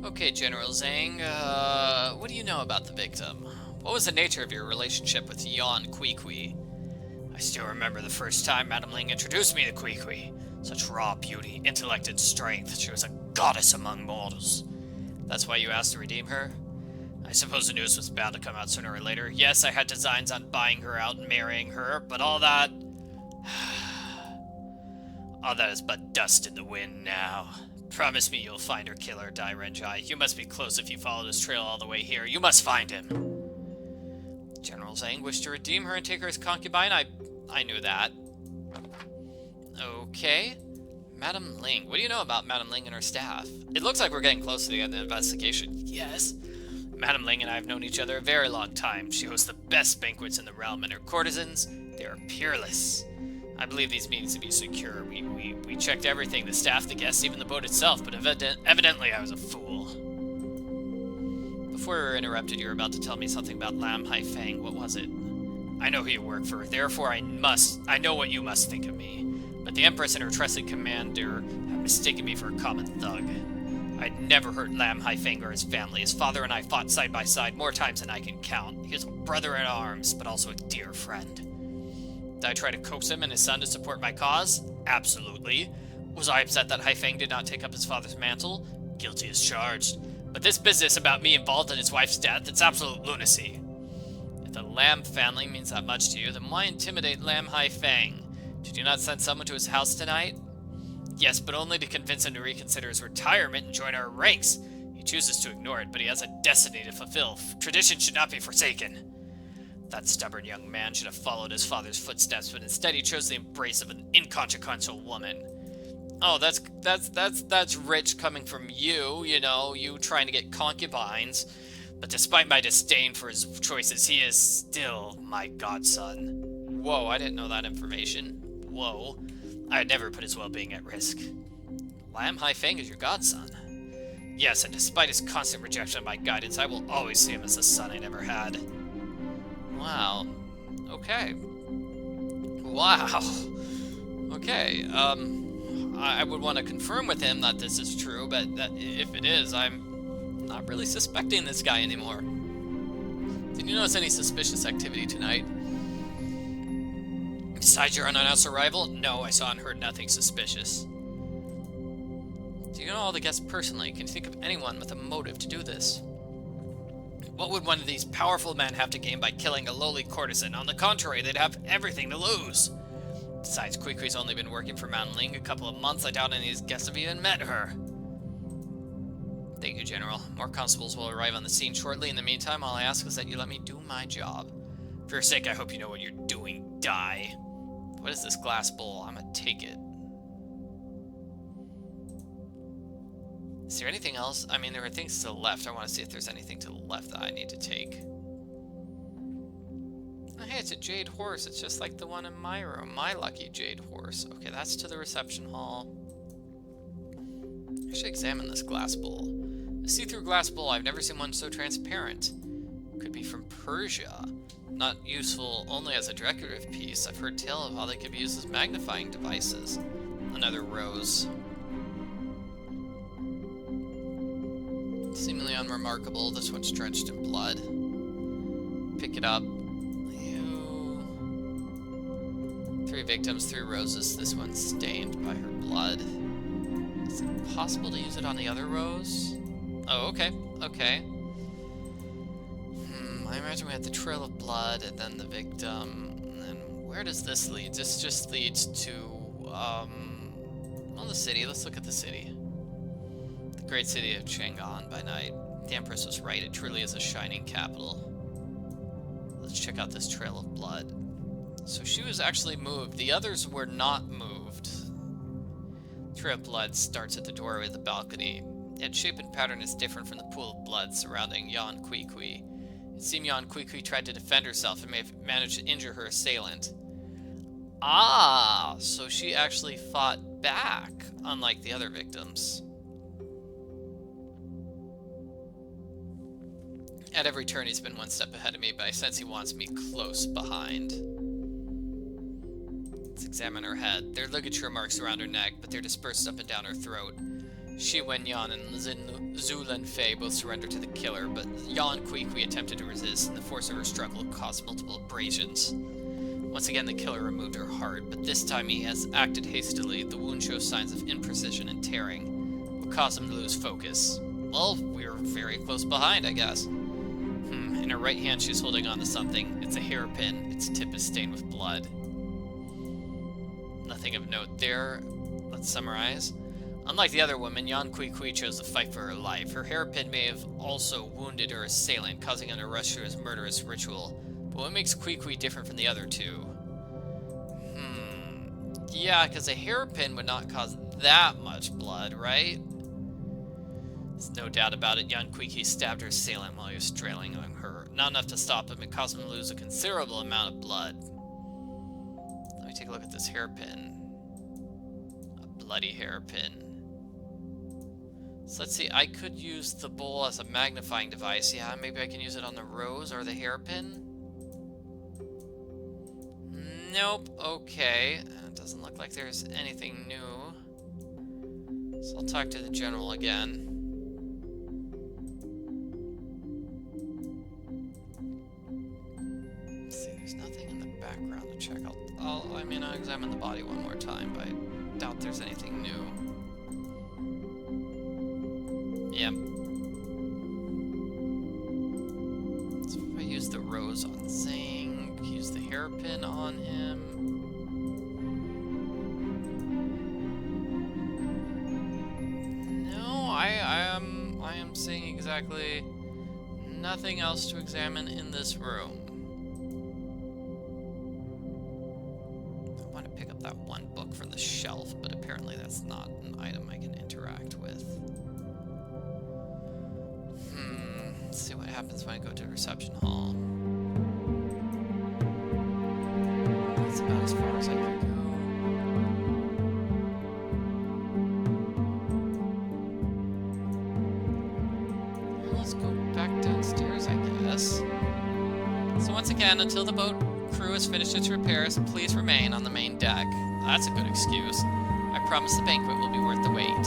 Okay, General Zhang, what do you know about the victim? What was the nature of your relationship with Yuan Qiqi? I still remember the first time Madame Ling introduced me to Qiqi. Such raw beauty, intellect, and strength. She was a goddess among mortals. That's why you asked to redeem her? I suppose the news was bound to come out sooner or later. Yes, I had designs on buying her out and marrying her, but all that... all that is but dust in the wind now. Promise me you'll find her killer, Dai Renjai. You must be close if you followed his trail all the way here. You must find him. General Zhang wished to redeem her and take her as concubine. I knew that. Okay. Madame Ling. What do you know about Madame Ling and her staff? It looks like we're getting close to the end of the investigation. Yes. Madame Ling and I have known each other a very long time. She hosts the best banquets in the realm, and her courtesans, they are peerless. I believe these meetings to be secure. We checked everything, the staff, the guests, even the boat itself, but evidently I was a fool. Before we were interrupted, you were about to tell me something about Lam Haifeng. What was it? I know who you work for, therefore I know what you must think of me. But the Empress and her trusted commander have mistaken me for a common thug. I'd never hurt Lam Haifeng or his family. His father and I fought side by side more times than I can count. He was a brother in arms, but also a dear friend. Did I try to coax him and his son to support my cause? Absolutely. Was I upset that Haifeng did not take up his father's mantle? Guilty as charged. But this business about me involved in his wife's death, it's absolute lunacy. If the Lam family means that much to you, then why intimidate Lam Haifeng? Did you not send someone to his house tonight? Yes, but only to convince him to reconsider his retirement and join our ranks. He chooses to ignore it, but he has a destiny to fulfill. Tradition should not be forsaken. That stubborn young man should have followed his father's footsteps, but instead he chose the embrace of an inconsequential woman. Oh, that's rich coming from you, you know, you trying to get concubines. But despite my disdain for his choices, he is still my godson. Whoa, I didn't know that information. Whoa. I'd never put his well-being at risk. Lam Haifeng is your godson. Yes, and despite his constant rejection of my guidance, I will always see him as the son I never had. Wow. Okay. Wow. Okay, I would want to confirm with him that this is true, but that if it is, I'm not really suspecting this guy anymore. Did you notice any suspicious activity tonight? Besides your unannounced arrival? No, I saw and heard nothing suspicious. Do you know all the guests personally? Can you think of anyone with a motive to do this? What would one of these powerful men have to gain by killing a lowly courtesan? On the contrary, they'd have everything to lose. Besides, Qiqi's only been working for Madame Ling a couple of months. I doubt any of these guests have even met her. Thank you, General. More constables will arrive on the scene shortly. In the meantime, all I ask is that you let me do my job. For your sake, I hope you know what you're doing, Dai. What is this glass bowl? I'm gonna take it. Is there anything else? I mean, there are things to the left. I want to see if there's anything to the left that I need to take. Oh, hey, it's a jade horse. It's just like the one in my room. My lucky jade horse. Okay, that's to the reception hall. I should examine this glass bowl. A see-through glass bowl. I've never seen one so transparent. Could be from Persia. Not useful only as a decorative piece. I've heard tell of how they could be used as magnifying devices. Another rose. Seemingly unremarkable. This one's drenched in blood. Pick it up. Ew. 3 victims, 3 roses. This one's stained by her blood. Is it possible to use it on the other rose? Oh, okay. Okay. I imagine we had the trail of blood and then the victim. And then where does this lead? This just leads to, well, the city. Let's look at the city. The great city of Chang'an by night. The Empress was right. It truly is a shining capital. Let's check out this trail of blood. So she was actually moved. The others were not moved. The trail of blood starts at the doorway of the balcony. Its shape and pattern is different from the pool of blood surrounding Yuan Qiqi. It seemed Yuan Qiqi tried to defend herself and may have managed to injure her assailant. Ah, so she actually fought back, unlike the other victims. At every turn, he's been one step ahead of me, but I sense he wants me close behind. Let's examine her head. There are ligature marks around her neck, but they're dispersed up and down her throat. Shi Wenyan and Zhu Lenfei both surrendered to the killer, but Yuan Qiqi attempted to resist, and the force of her struggle caused multiple abrasions. Once again, the killer removed her heart, but this time he has acted hastily. The wound shows signs of imprecision and tearing. What caused him to lose focus? Well, we were very close behind, I guess. In her right hand, she's holding on to something. It's a hairpin. Its tip is stained with blood. Nothing of note there. Let's summarize. Unlike the other woman, Yuan Qiqi chose to fight for her life. Her hairpin may have also wounded her assailant, causing him to rush to his murderous ritual. But what makes Qiqi different from the other two? Yeah, because a hairpin would not cause that much blood, right? There's no doubt about it. Yuan Qiqi stabbed her assailant while he was strailing on her. Not enough to stop him, it caused him to lose a considerable amount of blood. Let me take a look at this hairpin. A bloody hairpin. So let's see, I could use the bowl as a magnifying device. Yeah, maybe I can use it on the rose or the hairpin. Nope, okay. It doesn't look like there's anything new. So I'll talk to the general again. Let's see, there's nothing in the background to check. I'll examine the body one more time, but I doubt there's anything new. Yep. So if I use the rose on Zhang, use the hairpin on him. No, I am seeing exactly nothing else to examine in this room. I want to pick up that one book from the shelf, but apparently that's not an item I can interact with. Let's see what happens when I go to the reception hall. That's about as far as I can go. Well, let's go back downstairs, I guess. So once again, until the boat crew has finished its repairs, please remain on the main deck. That's a good excuse. I promise the banquet will be worth the wait.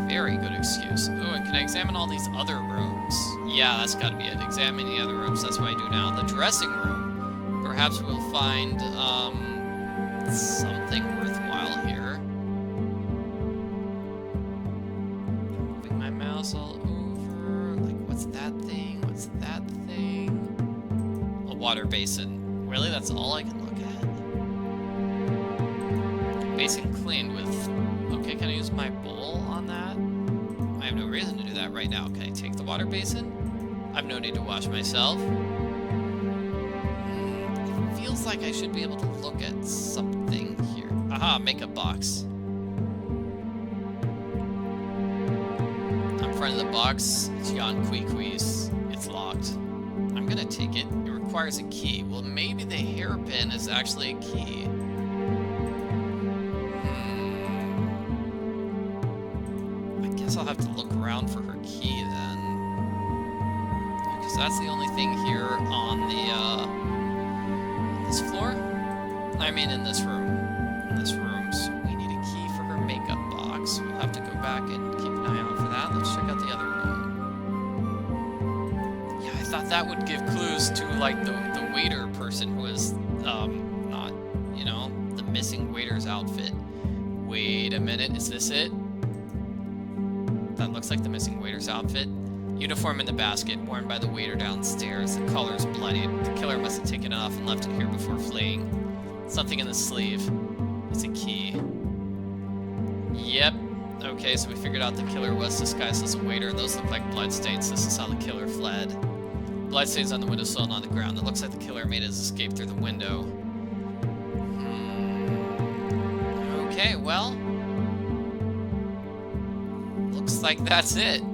Very good excuse. Oh, and can I examine all these other rooms? Yeah, that's gotta be it. Examine the other rooms. That's what I do now. The dressing room. Perhaps we'll find, something worthwhile here. I'm moving my mouse all over. Like, what's that thing? What's that thing? A water basin. Really? That's all I can look at? Basin cleaned with... Okay, can I use my bowl on that? I have no reason to do that right now. Can I take the water basin? I have no need to wash myself. It feels like I should be able to look at something here. Aha, makeup box. In front of the box, it's Yuan Qiqi's. It's locked. I'm gonna take it. It requires a key. Well, maybe the hairpin is actually a key. I'll have to look around for her key then, because that's the only thing here on the this floor. I mean, in this room. So we need a key for her makeup box. We'll have to go back and keep an eye out for that. Let's check out the other room. Yeah, I thought that would give clues to like the waiter person who was not, you know, the missing waiter's outfit. Wait a minute, is this it? That looks like the missing waiter's outfit. Uniform in the basket, worn by the waiter downstairs. The collar's bloodied. The killer must have taken it off and left it here before fleeing. Something in the sleeve. It's a key. Yep. Okay, so we figured out the killer was disguised as a waiter, and those look like bloodstains. This is how the killer fled. Bloodstains on the windowsill and on the ground. It looks like the killer made his escape through the window. Okay, well... looks like that's it.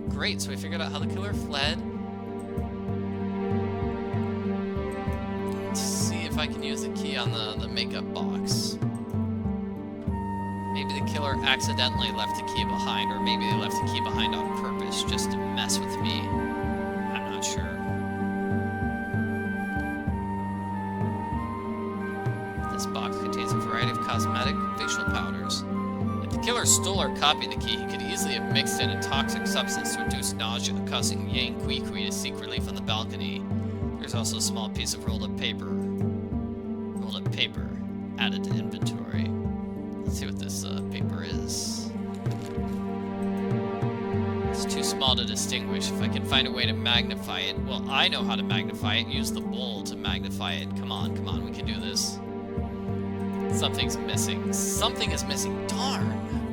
Great, so we figured out how the killer fled. Let's see if I can use the key on the makeup box. Maybe the killer accidentally left the key behind, or maybe they left the key behind on purpose just to mess with me. I'm not sure. This box contains a variety of cosmetic, facial powders. If the killer stole or copied the key, he could easily have mixed in a toxic substance to induce nausea, causing Yuan Qiqi to seek relief on the balcony. There's also a small piece of rolled up paper added to inventory. Let's see what this paper is. It's too small to distinguish. If I can find a way to magnify it, well, I know how to magnify it. Use the bowl to magnify it. Come on, we can do this. Something's missing. Something is missing. Darn.